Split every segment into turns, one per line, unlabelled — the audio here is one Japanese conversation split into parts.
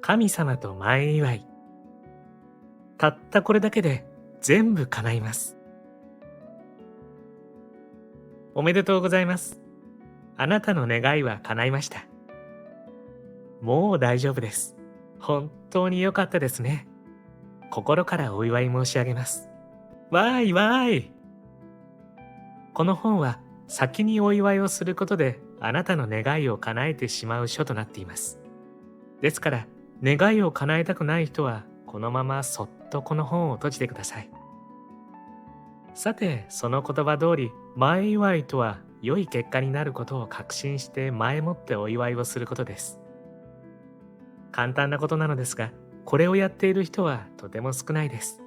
神様と前祝い。たったこれだけで全部叶います。おめでとうございます。あなたの願いは叶いました。もう大丈夫です。本当に良かったですね。心からお祝い申し上げます。わーいわーい。この本は先にお祝いをすることであなたの願いを叶えてしまう書となっています。ですから、願いを叶えたくない人はこのままそっとこの本を閉じてください。さて、その言葉通り、前祝いとは良い結果になることを確信して前もってお祝いをすることです。簡単なことなのですが、これをやっている人はとても少ないです。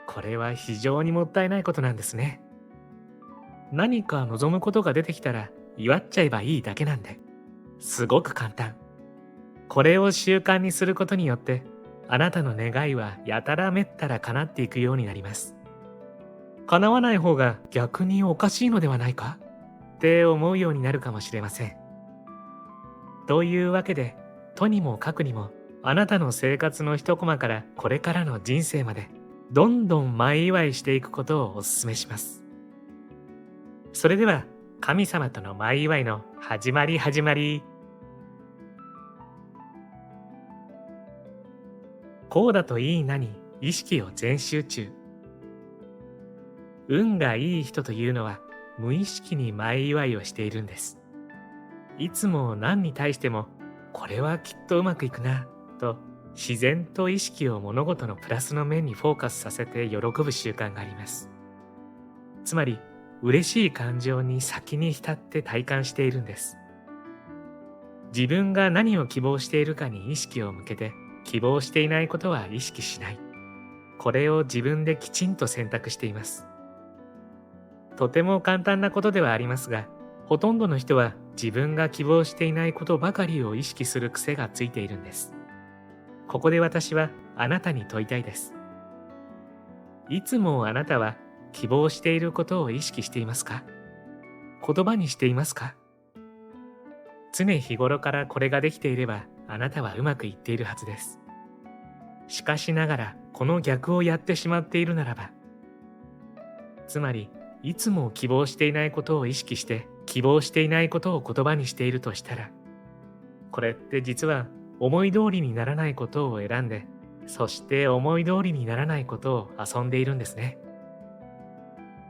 これは非常にもったいないことなんですね。何か望むことが出てきたら祝っちゃえばいいだけなんで、すごく簡単。これを習慣にすることによって、あなたの願いはやたらめったら叶っていくようになります。叶わない方が逆におかしいのではないかって思うようになるかもしれません。というわけで、とにもかくにも、あなたの生活の一コマからこれからの人生まで、どんどん前祝いしていくことをお勧めします。それでは、神様との前祝いの始まり。こうだといいなに意識を全集中。運がいい人というのは無意識に前祝いをしているんです。いつも何に対してもこれはきっとうまくいくなと自然と意識を物事のプラスの面にフォーカスさせて喜ぶ習慣があります。つまり嬉しい感情に先に浸って体感しているんです。自分が何を希望しているかに意識を向けて希望していないことは意識しない。これを自分できちんと選択しています。とても簡単なことではありますが、ほとんどの人は自分が希望していないことばかりを意識する癖がついているんです。ここで私はあなたに問いたいです。いつもあなたは希望していることを意識していますか？言葉にしていますか？常日頃からこれができていればあなたはうまくいっているはずです。しかしながらこの逆をやってしまっているならば、つまりいつも希望していないことを意識して希望していないことを言葉にしているとしたら、これって実は思い通りにならないことを選んで、そして思い通りにならないことを遊んでいるんですね。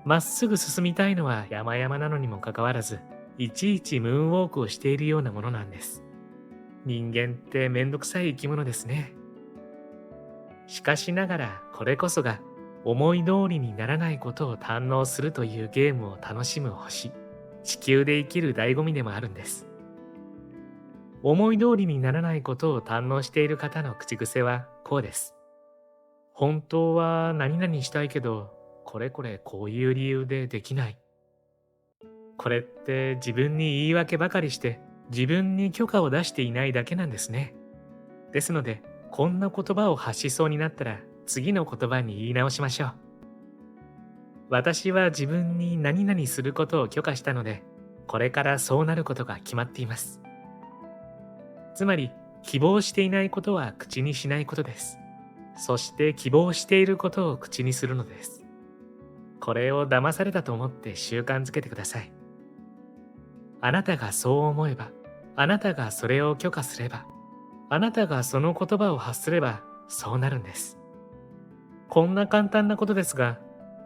まっすぐ進みたいのは山々なのにもかかわらず、いちいちムーンウォークをしているようなものなんです。人間ってめんどくさい生き物ですね。しかしながらこれこそが思い通りにならないことを堪能するというゲームを楽しむ星、地球で生きる醍醐味でもあるんです。思い通りにならないことを堪能している方の口癖はこうです。本当は何々したいけど、これこういう理由でできない。これって自分に言い訳ばかりして自分に許可を出していないだけなんですね。ですので、こんな言葉を発しそうになったら次の言葉に言い直しましょう。私は自分に何々することを許可したので、これからそうなることが決まっています。つまり、希望していないことは口にしないことです。そして希望していることを口にするのです。これを騙されたと思って習慣づけてください。あなたがそう思えば、あなたがそれを許可すれば、あなたがその言葉を発すれば、そうなるんです。こんな簡単なことですが、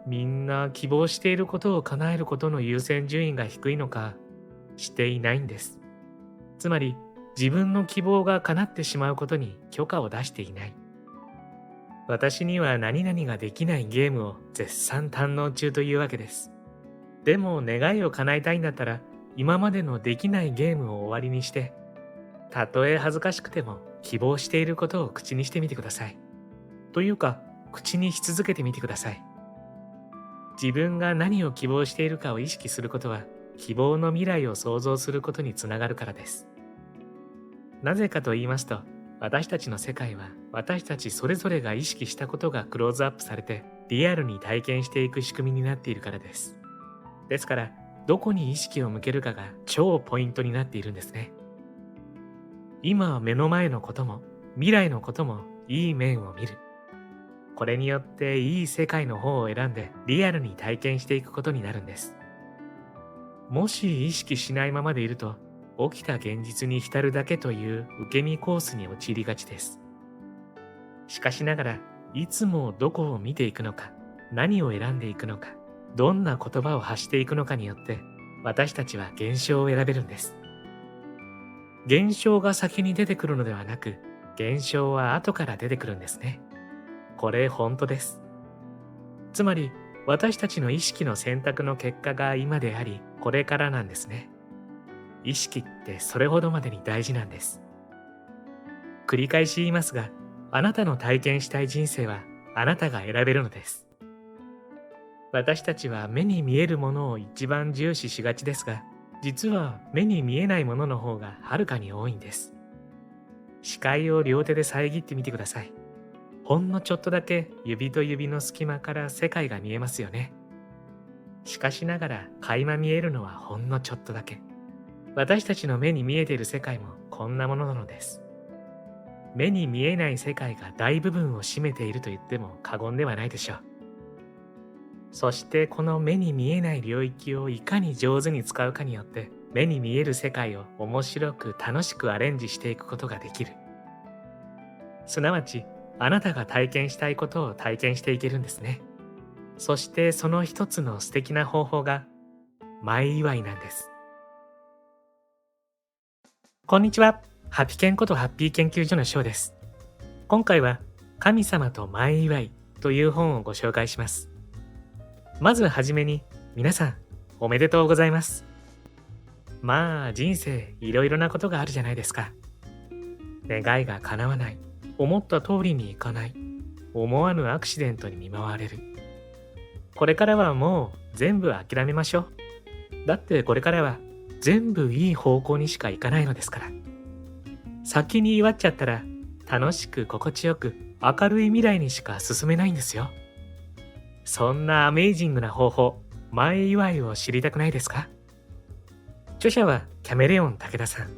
みんな希望していることを叶えることの優先順位が低いのか、していないんです。つまり、自分の希望が叶ってしまうことに許可を出していない。私には何々ができないゲームを絶賛堪能中というわけです。でも願いを叶えたいんだったら、今までのできないゲームを終わりにして、たとえ恥ずかしくても希望していることを口にしてみてください。というか、口にし続けてみてください。自分が何を希望しているかを意識することは、希望の未来を想像することにつながるからです。なぜかと言いますと、私たちの世界は私たちそれぞれが意識したことがクローズアップされてリアルに体験していく仕組みになっているからです。ですから、どこに意識を向けるかが超ポイントになっているんですね。今目の前のことも未来のこともいい面を見る。これによっていい世界の方を選んでリアルに体験していくことになるんです。もし意識しないままでいると、起きた現実に浸るだけという受け身コースに陥りがちです。しかしながら、いつもどこを見ていくのか、何を選んでいくのか、どんな言葉を発していくのかによって、私たちは現象を選べるんです。現象が先に出てくるのではなく、現象は後から出てくるんですね。これ本当です。つまり、私たちの意識の選択の結果が今であり、これからなんですね。意識ってそれほどまでに大事なんです。繰り返し言いますが、あなたの体験したい人生はあなたが選べるのです。私たちは目に見えるものを一番重視しがちですが、実は目に見えないものの方がはるかに多いんです。視界を両手で遮ってみてください。ほんのちょっとだけ指と指の隙間から世界が見えますよね。しかしながら垣間見えるのはほんのちょっとだけ。私たちの目に見えている世界もこんなものなのです。目に見えない世界が大部分を占めていると言っても過言ではないでしょう。そしてこの目に見えない領域をいかに上手に使うかによって、目に見える世界を面白く楽しくアレンジしていくことができる。すなわち、あなたが体験したいことを体験していけるんですね。そしてその一つの素敵な方法が前祝いなんです。こんにちは。ハピケンことハッピー研究所の翔です。今回は神様と前祝いという本をご紹介します。まずはじめに皆さんおめでとうございます。まあ人生いろいろなことがあるじゃないですか。願いが叶わない、思った通りにいかない、思わぬアクシデントに見舞われる。これからはもう全部諦めましょう。だってこれからは全部いい方向にしか行かないのですから。先に祝っちゃったら楽しく心地よく明るい未来にしか進めないんですよ。そんなアメイジングな方法、前祝いを知りたくないですか？著者はキャメレオン武田さん。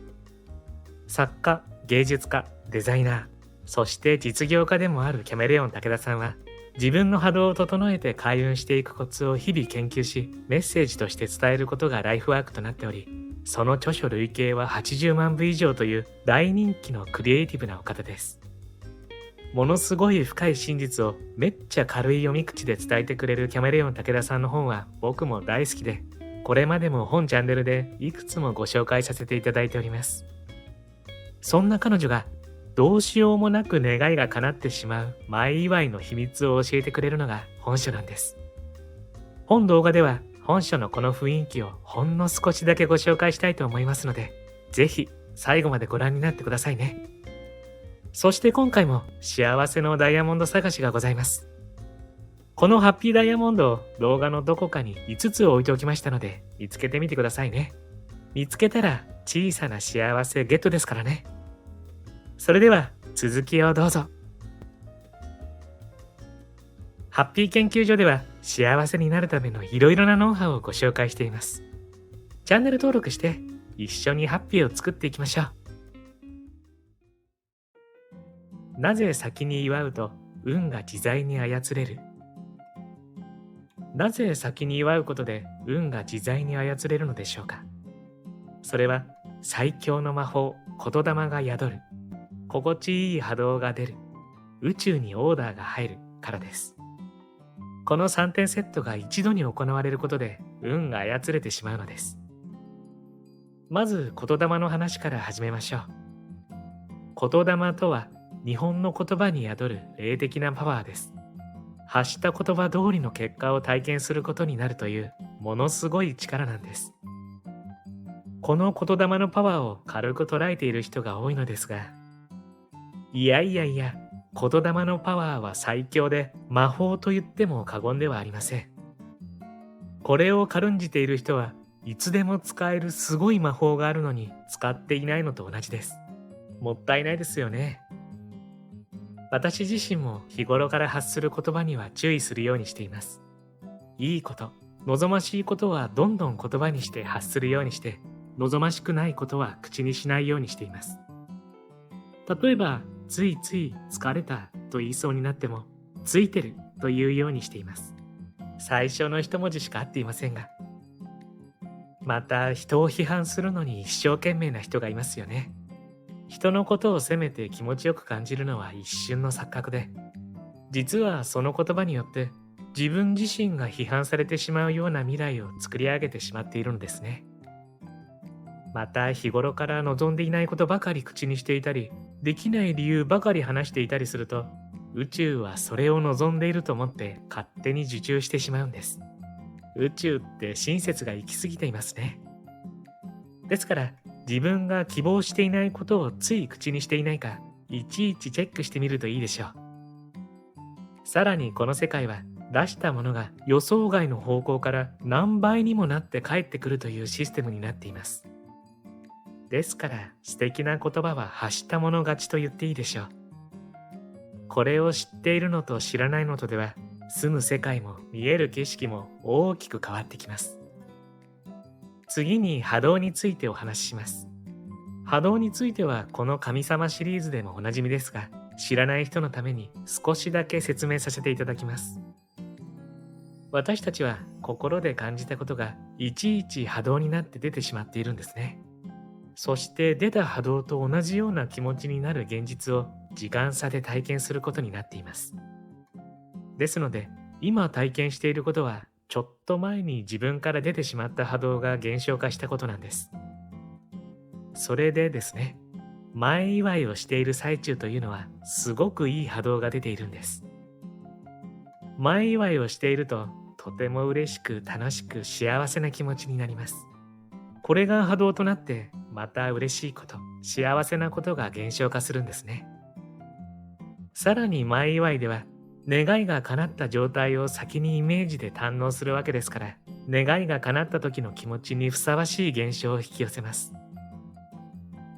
作家、芸術家、デザイナー、そして実業家でもあるキャメレオン武田さんは、自分の波動を整えて開運していくコツを日々研究し、メッセージとして伝えることがライフワークとなっており、その著書累計は80万部以上という大人気のクリエイティブなお方です。ものすごい深い真実をめっちゃ軽い読み口で伝えてくれるキャメレオン武田さんの本は僕も大好きで、これまでも本チャンネルでいくつもご紹介させていただいております。そんな彼女がどうしようもなく願いが叶ってしまう前祝いの秘密を教えてくれるのが本書なんです。本動画では本書のこの雰囲気をほんの少しだけご紹介したいと思いますので、ぜひ最後までご覧になってくださいね。そして今回も幸せのダイヤモンド探しがございます。このハッピーダイヤモンドを動画のどこかに5つ置いておきましたので、見つけてみてくださいね。見つけたら小さな幸せゲットですからね。それでは続きをどうぞ。ハッピー研究所では幸せになるためのいろいろなノウハウをご紹介しています。チャンネル登録して一緒にハッピーを作っていきましょう。なぜ先に祝うと運が自在に操れる？なぜ先に祝うことで運が自在に操れるのでしょうか？それは最強の魔法、言霊が宿る、心地いい波動が出る、宇宙にオーダーが入るからです。この3点セットが一度に行われることで運が操れてしまうのです。まず言霊の話から始めましょう。言霊とは日本の言葉に宿る霊的なパワーです。発した言葉通りの結果を体験することになるというものすごい力なんです。この言霊のパワーを軽く捉えている人が多いのですが、いやいやいや、言霊のパワーは最強で魔法と言っても過言ではありません。これを軽んじている人はいつでも使えるすごい魔法があるのに使っていないのと同じです。もったいないですよね。私自身も日頃から発する言葉には注意するようにしています。いいこと、望ましいことはどんどん言葉にして発するようにして、望ましくないことは口にしないようにしています。例えば、ついつい疲れたと言いそうになっても、ついてるというようにしています。最初の一文字しか合っていませんが。また人を批判するのに一生懸命な人がいますよね。人のことを責めて気持ちよく感じるのは一瞬の錯覚で、実はその言葉によって自分自身が批判されてしまうような未来を作り上げてしまっているのですね。また日頃から望んでいないことばかり口にしていたり、できない理由ばかり話していたりすると、宇宙はそれを望んでいると思って勝手に受注してしまうんです。宇宙って親切が行き過ぎていますね。ですから自分が希望していないことをつい口にしていないか、いちいちチェックしてみるといいでしょう。さらにこの世界は出したものが予想外の方向から何倍にもなって帰ってくるというシステムになっています。ですから素敵な言葉は発したもの勝ちと言っていいでしょう。これを知っているのと知らないのとでは、住む世界も見える景色も大きく変わってきます。次に波動についてお話しします。波動についてはこの神様シリーズでもおなじみですが、知らない人のために少しだけ説明させていただきます。私たちは心で感じたことがいちいち波動になって出てしまっているんですね。そして出た波動と同じような気持ちになる現実を時間差で体験することになっています。ですので、今体験していることはちょっと前に自分から出てしまった波動が減少化したことなんです。それでですね、前祝いをしている最中というのはすごくいい波動が出ているんです。前祝いをしているととても嬉しく楽しく幸せな気持ちになります。これが波動となってまた嬉しいこと、幸せなことが減少化するんですね。さらに前祝いでは願いが叶った状態を先にイメージで堪能するわけですから、願いが叶った時の気持ちにふさわしい現象を引き寄せます。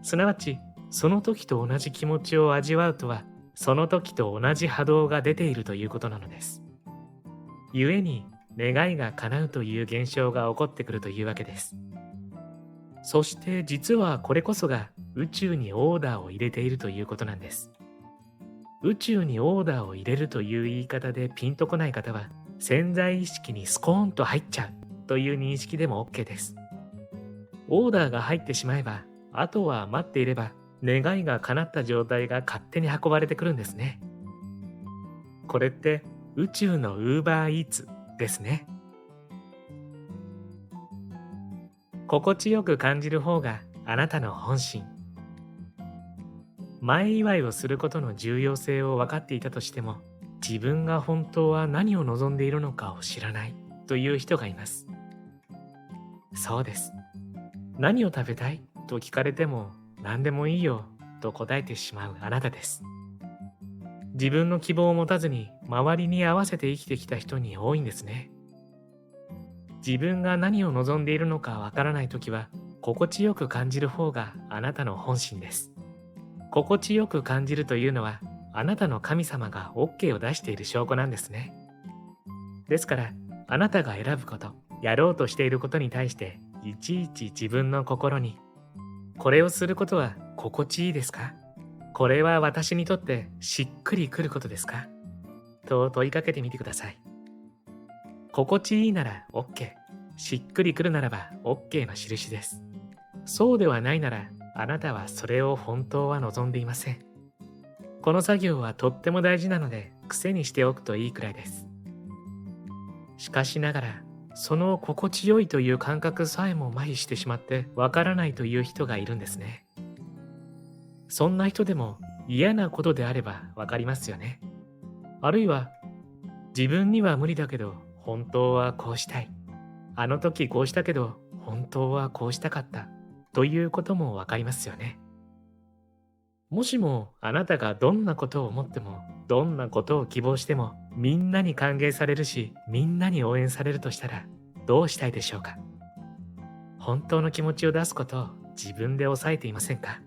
すなわち、その時と同じ気持ちを味わうとは、その時と同じ波動が出ているということなのです。故に、願いが叶うという現象が起こってくるというわけです。そして実はこれこそが宇宙にオーダーを入れているということなんです。宇宙にオーダーを入れるという言い方でピンとこない方は、潜在意識にスコーンと入っちゃうという認識でも OK です。オーダーが入ってしまえば、あとは待っていれば、願いが叶った状態が勝手に運ばれてくるんですね。これって宇宙のウーバーイーツですね。心地よく感じる方があなたの本心。前祝いをすることの重要性を分かっていたとしても、自分が本当は何を望んでいるのかを知らないという人がいます。そうです。何を食べたいと聞かれても何でもいいよと答えてしまうあなたです。自分の希望を持たずに周りに合わせて生きてきた人に多いんですね。自分が何を望んでいるのかわからないときは、心地よく感じる方があなたの本心です。心地よく感じるというのは、あなたの神様が OK を出している証拠なんですね。ですから、あなたが選ぶこと、やろうとしていることに対して、いちいち自分の心に、これをすることは心地いいですか？これは私にとってしっくりくることですか？と問いかけてみてください。心地いいなら OK、しっくりくるならば OK の印です。そうではないなら、あなたはそれを本当は望んでいません。この作業はとっても大事なので、癖にしておくといいくらいです。しかしながら、その心地よいという感覚さえも麻痺してしまってわからないという人がいるんですね。そんな人でも嫌なことであればわかりますよね。あるいは、自分には無理だけど本当はこうしたい。あの時こうしたけど本当はこうしたかったということもわかりますよね。もしもあなたがどんなことを思っても、どんなことを希望してもみんなに歓迎されるし、みんなに応援されるとしたらどうしたいでしょうか？本当の気持ちを出すことを自分で抑えていませんか？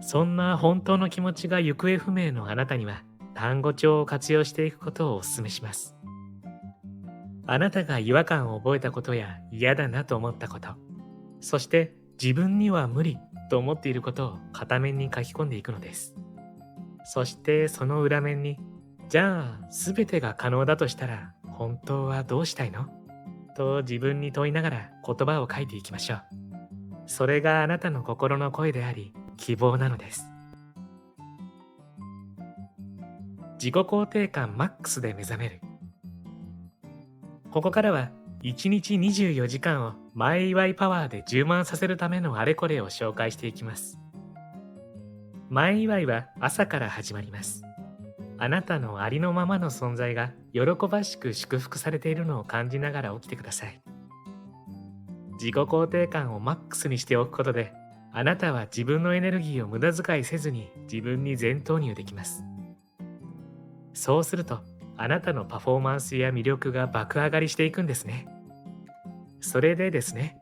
そんな本当の気持ちが行方不明のあなたには、単語帳を活用していくことをお勧めします。あなたが違和感を覚えたことや嫌だなと思ったこと、そして自分には無理と思っていることを片面に書き込んでいくのです。そしてその裏面に、じゃあ全てが可能だとしたら本当はどうしたいのと自分に問いながら言葉を書いていきましょう。それがあなたの心の声であり、希望なのです。自己肯定感マックスで目覚める。ここからは1日24時間を前祝いパワーで充満させるためのあれこれを紹介していきます。前祝いは朝から始まります。あなたのありのままの存在が喜ばしく祝福されているのを感じながら起きてください。自己肯定感をマックスにしておくことで、あなたは自分のエネルギーを無駄遣いせずに自分に全投入できます。そうすると、あなたのパフォーマンスや魅力が爆上がりしていくんですね。それでですね、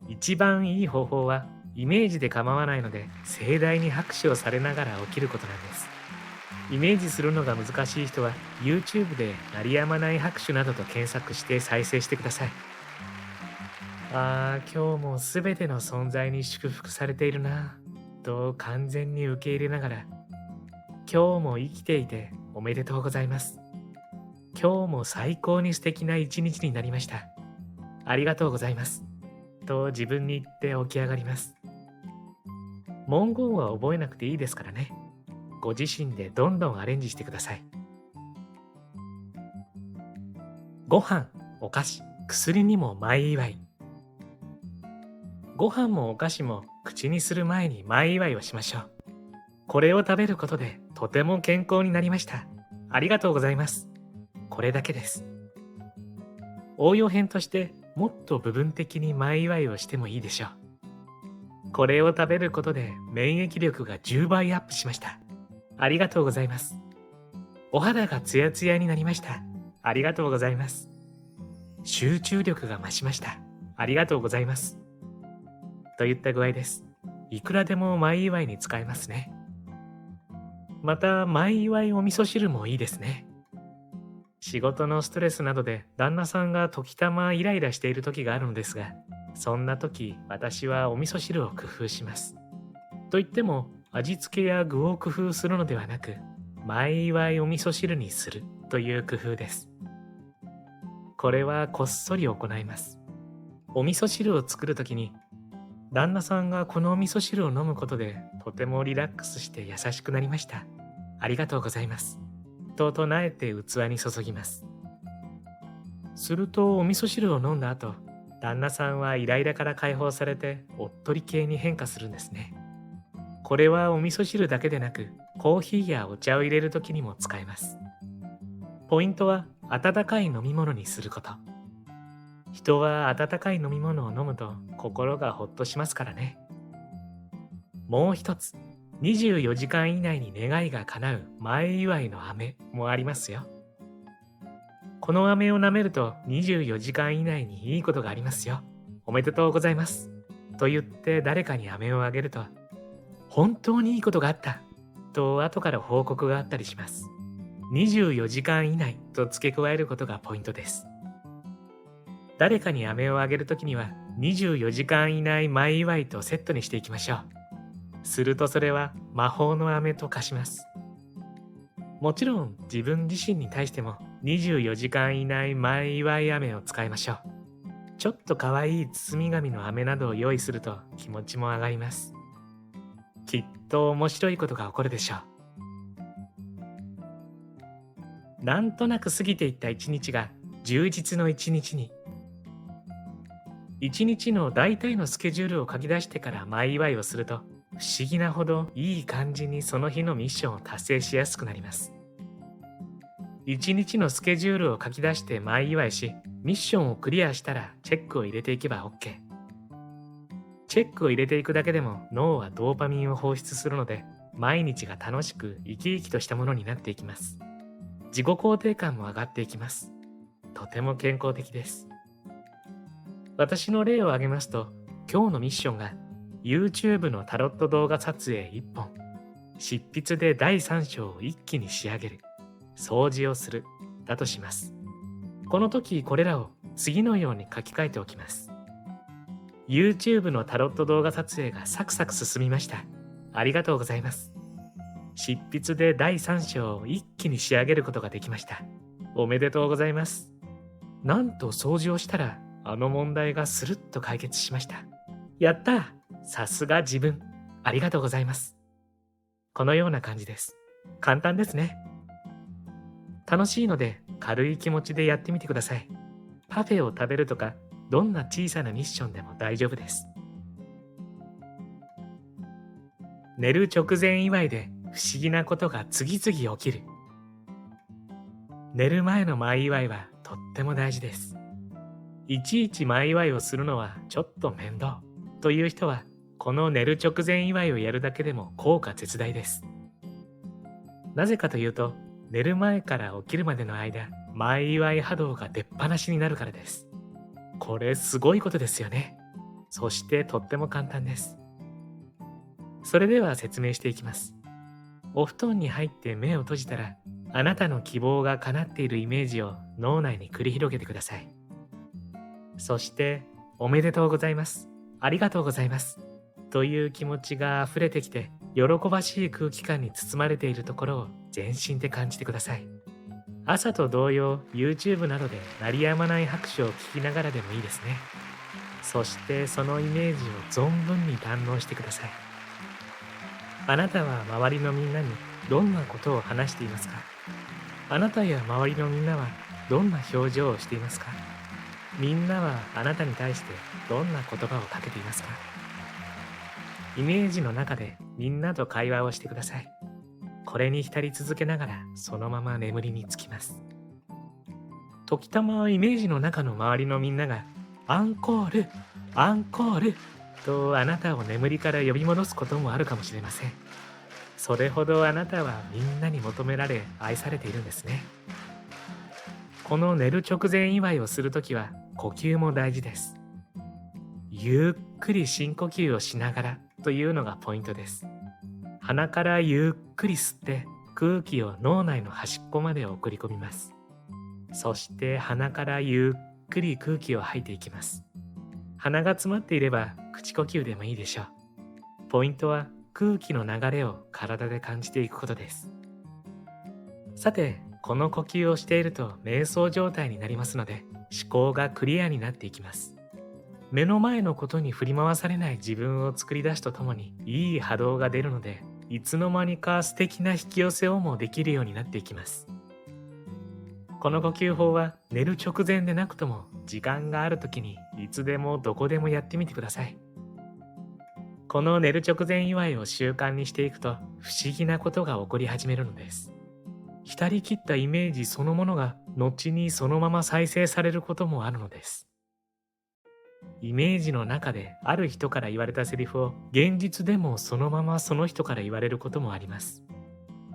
一番いい方法はイメージで構わないので盛大に拍手をされながら起きることなんです。イメージするのが難しい人は YouTube で鳴りやまない拍手などと検索して再生してください。今日も全ての存在に祝福されているなぁと完全に受け入れながら、今日も生きていておめでとうございます。今日も最高に素敵な一日になりました。ありがとうございます。と自分に言って起き上がります。文言は覚えなくていいですからね。ご自身でどんどんアレンジしてください。ご飯、お菓子、薬にも前祝い。ご飯もお菓子も口にする前に前祝いをしましょう。これを食べることでとても健康になりました。ありがとうございます。これだけです。応用編としてもっと部分的に前祝いをしてもいいでしょう。これを食べることで免疫力が10倍アップしました。ありがとうございます。お肌がツヤツヤになりました。ありがとうございます。集中力が増しました。ありがとうございます。といった具合です。いくらでも前祝いに使えますね。また前祝いお味噌汁もいいですね。仕事のストレスなどで旦那さんが時たまイライラしている時があるのですが、そんな時私はお味噌汁を工夫します。といっても味付けや具を工夫するのではなく、前祝いお味噌汁にするという工夫です。これはこっそり行います。お味噌汁を作るときに、旦那さんがこのお味噌汁を飲むことでとてもリラックスして優しくなりました。ありがとうございます。と唱えて器に注ぎます。するとお味噌汁を飲んだ後、旦那さんはイライラから解放されておっとり系に変化するんですね。これはお味噌汁だけでなく、コーヒーやお茶を入れるときにも使えます。ポイントは温かい飲み物にすること。人は温かい飲み物を飲むと心がほっとしますからね。もう一つ、24時間以内に願いが叶う前祝いの飴もありますよ。この飴を舐めると24時間以内にいいことがありますよ。おめでとうございます。と言って誰かに飴をあげると、本当にいいことがあったと後から報告があったりします。24時間以内と付け加えることがポイントです。誰かに飴をあげるときには24時間以内前祝いとセットにしていきましょう。するとそれは魔法の飴と化します。もちろん自分自身に対しても24時間以内前祝い飴を使いましょう。ちょっとかわいい包み紙の飴などを用意すると気持ちも上がります。きっと面白いことが起こるでしょう。なんとなく過ぎていった一日が充実の一日に。一日の大体のスケジュールを書き出してから前祝いをすると、不思議なほどいい感じにその日のミッションを達成しやすくなります。一日のスケジュールを書き出して前祝いし、ミッションをクリアしたらチェックを入れていけば OK。チェックを入れていくだけでも脳はドーパミンを放出するので、毎日が楽しく生き生きとしたものになっていきます。自己肯定感も上がっていきます。とても健康的です。私の例を挙げますと、今日のミッションが YouTube のタロット動画撮影1本、執筆で第3章を一気に仕上げる、掃除をする、だとします。この時これらを次のように書き換えておきます。YouTube のタロット動画撮影がサクサク進みました。ありがとうございます。執筆で第3章を一気に仕上げることができました。おめでとうございます。なんと掃除をしたら、あの問題がスルッと解決しました。やった！さすが自分。ありがとうございます。このような感じです。簡単ですね。楽しいので軽い気持ちでやってみてください。パフェを食べるとか、どんな小さなミッションでも大丈夫です。寝る直前祝いで不思議なことが次々起きる。寝る前の前祝いはとっても大事です。いちいち前祝いをするのはちょっと面倒という人は、この寝る直前祝いをやるだけでも効果絶大です。なぜかというと、寝る前から起きるまでの間、前祝い波動が出っ放しになるからです。これすごいことですよね。そしてとっても簡単です。それでは説明していきます。お布団に入って目を閉じたら、あなたの希望が叶っているイメージを脳内に繰り広げてください。そして、おめでとうございます。ありがとうございます。という気持ちが溢れてきて、喜ばしい空気感に包まれているところを全身で感じてください。朝と同様、YouTube などで鳴りやまない拍手を聞きながらでもいいですね。そしてそのイメージを存分に堪能してください。あなたは周りのみんなにどんなことを話していますか？あなたや周りのみんなはどんな表情をしていますか？みんなはあなたに対してどんな言葉をかけていますか？イメージの中でみんなと会話をしてください。これに浸り続けながらそのまま眠りにつきます。時たまイメージの中の周りのみんながアンコール、アンコールとあなたを眠りから呼び戻すこともあるかもしれません。それほどあなたはみんなに求められ愛されているんですね。この寝る直前祝いをするときは呼吸も大事です。ゆっくり深呼吸をしながらというのがポイントです。鼻からゆっくり吸って空気を脳内の端っこまで送り込みます。そして鼻からゆっくり空気を吐いていきます。鼻が詰まっていれば口呼吸でもいいでしょう。ポイントは空気の流れを体で感じていくことです。さて、この呼吸をしていると瞑想状態になりますので、思考がクリアになっていきます。目の前のことに振り回されない自分を作り出すとともに、いい波動が出るので、いつの間にか素敵な引き寄せをもできるようになっていきます。この呼吸法は寝る直前でなくとも時間がある時にいつでもどこでもやってみてください。この寝る直前祝いを習慣にしていくと不思議なことが起こり始めるのです。浸り切ったイメージそのものが後にそのまま再生されることもあるのです。イメージの中である人から言われたセリフを現実でもそのままその人から言われることもあります。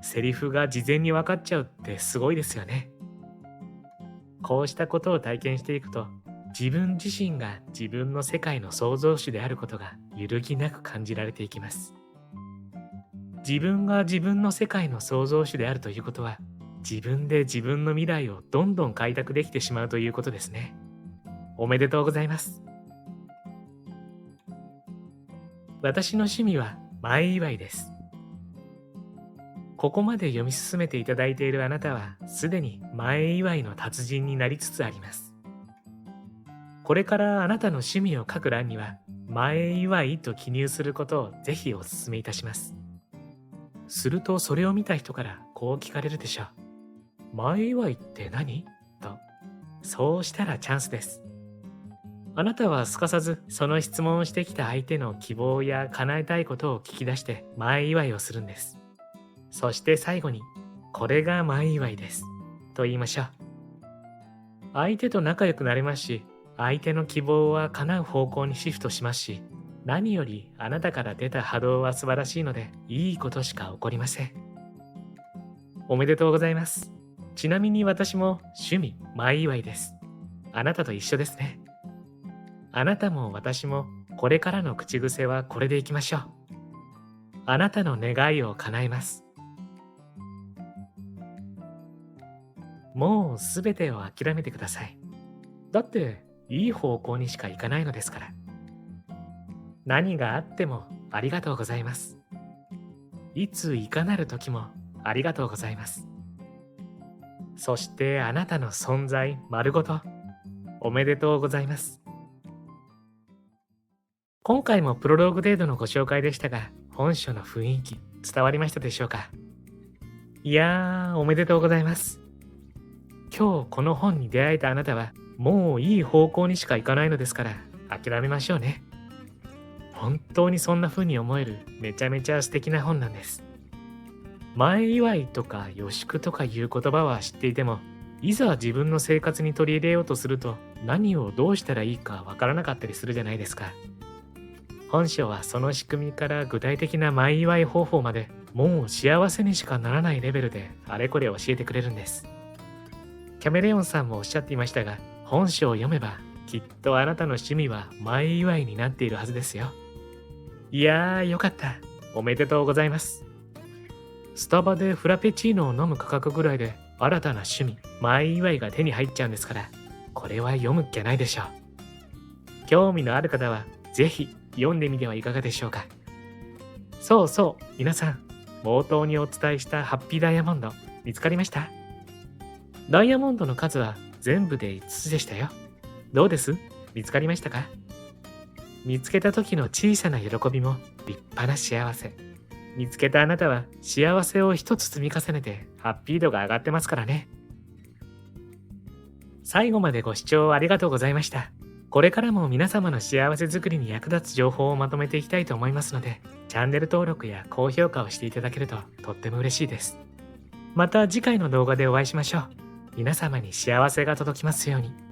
セリフが事前に分かっちゃうってすごいですよね。こうしたことを体験していくと、自分自身が自分の世界の創造主であることが揺るぎなく感じられていきます。自分が自分の世界の創造主であるということは、自分で自分の未来をどんどん開拓できてしまうということですね。おめでとうございます。私の趣味は前祝いです。ここまで読み進めていただいているあなたは、すでに前祝いの達人になりつつあります。これからあなたの趣味を書く欄には、前祝いと記入することをぜひお勧めいたします。するとそれを見た人からこう聞かれるでしょう。前祝いって何？と。そうしたらチャンスです。あなたはすかさずその質問をしてきた相手の希望や叶えたいことを聞き出して前祝いをするんです。そして最後に、これが前祝いです。と言いましょう。相手と仲良くなれますし、相手の希望は叶う方向にシフトしますし、何よりあなたから出た波動は素晴らしいので、いいことしか起こりません。おめでとうございます。ちなみに私も趣味前祝いです。あなたと一緒ですね。あなたも私もこれからの口癖はこれでいきましょう。あなたの願いを叶えます。もうすべてを諦めてください。だっていい方向にしか行かないのですから。何があってもありがとうございます。いついかなる時もありがとうございます。そしてあなたの存在丸ごとおめでとうございます。今回もプロローグ程度のご紹介でしたが、本書の雰囲気伝わりましたでしょうか？いやー、おめでとうございます。今日この本に出会えたあなたは、もういい方向にしか行かないのですから、諦めましょうね。本当にそんな風に思えるめちゃめちゃ素敵な本なんです。前祝いとか予祝とかいう言葉は知っていても、いざ自分の生活に取り入れようとすると、何をどうしたらいいかわからなかったりするじゃないですか。本書はその仕組みから具体的な前祝い方法まで、もう幸せにしかならないレベルであれこれ教えてくれるんです。キャメレオンさんもおっしゃっていましたが、本書を読めばきっとあなたの趣味は前祝いになっているはずですよ。いやー、よかった。おめでとうございます。スタバでフラペチーノを飲む価格ぐらいで新たな趣味、前祝いが手に入っちゃうんですから、これは読むっきゃないでしょう。興味のある方はぜひ読んでみてはいかがでしょうか。そうそう、皆さん、冒頭にお伝えしたハッピーダイヤモンド見つかりました？ダイヤモンドの数は全部で5つでしたよ。どうです？見つかりましたか？見つけた時の小さな喜びも立派な幸せ。見つけたあなたは幸せを一つ積み重ねてハッピー度が上がってますからね。最後までご視聴ありがとうございました。これからも皆様の幸せづくりに役立つ情報をまとめていきたいと思いますので、チャンネル登録や高評価をしていただけるととっても嬉しいです。また次回の動画でお会いしましょう。皆様に幸せが届きますように。